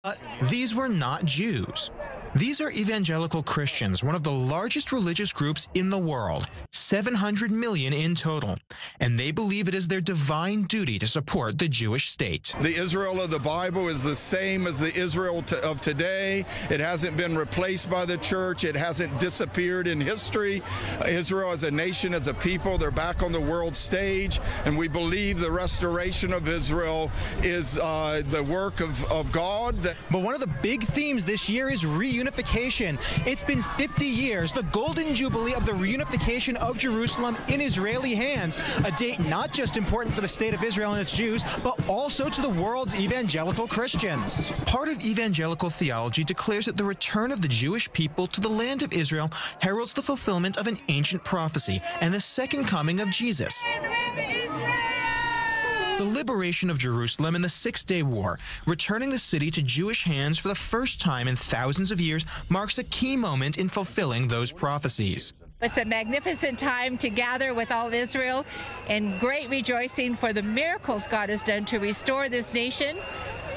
But these were not Jews. These are evangelical Christians, one of the largest religious groups in the world, 700 million in total, and they believe it is their divine duty to support the Jewish state. The Israel of the Bible is the same as the Israel of today. It hasn't been replaced by the church. It hasn't disappeared in history. Israel as a nation, as a people, they're back on the world stage, and we believe the restoration of Israel is the work of God. But one of the big themes this year is reunification. It's been 50 years, the golden jubilee of the reunification of Jerusalem in Israeli hands, a date not just important for the state of Israel and its Jews, but also to the world's evangelical Christians. Part of evangelical theology declares that the return of the Jewish people to the land of Israel heralds the fulfillment of an ancient prophecy and the second coming of Jesus. The liberation of Jerusalem in the Six-Day War, returning the city to Jewish hands for the first time in thousands of years, marks a key moment in fulfilling those prophecies. It's a magnificent time to gather with all of Israel in great rejoicing for the miracles God has done to restore this nation.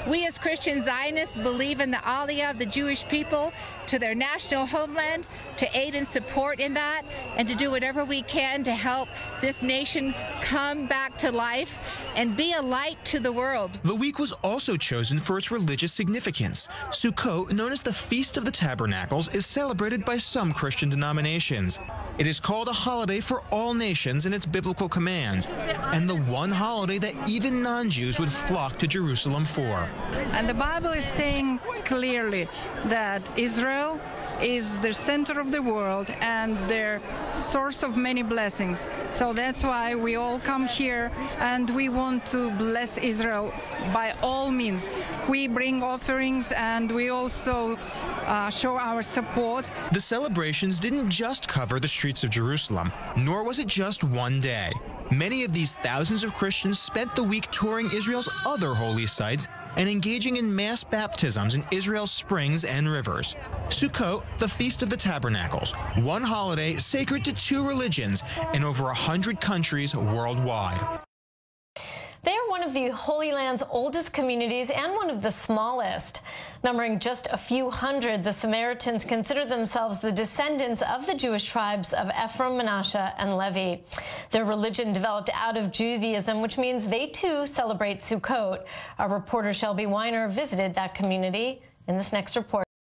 We as Christian Zionists believe in the aliyah of the Jewish people to their national homeland, to aid and support in that, and to do whatever we can to help this nation come back to life and be a light to the world. The week was also chosen for its religious significance. Sukkot, known as the Feast of the Tabernacles, is celebrated by some Christian denominations. It is called a holiday for all nations in its biblical commands, and the one holiday that even non-Jews would flock to Jerusalem for. And the Bible is saying clearly that Israel is the center of the world and their source of many blessings. So that's why we all come here, and we want to bless Israel by all means. We bring offerings, and we also show our support. The celebrations didn't just cover the streets of Jerusalem, nor was it just one day. Many of these thousands of Christians spent the week touring Israel's other holy sites and engaging in mass baptisms in Israel's springs and rivers. Sukkot, the Feast of the Tabernacles, one holiday sacred to two religions in over 100 countries worldwide. They are one of the Holy Land's oldest communities and one of the smallest. Numbering just a few hundred, the Samaritans consider themselves the descendants of the Jewish tribes of Ephraim, Manasseh, and Levi. Their religion developed out of Judaism, which means they too celebrate Sukkot. Our reporter Shelby Weiner visited that community in this next report.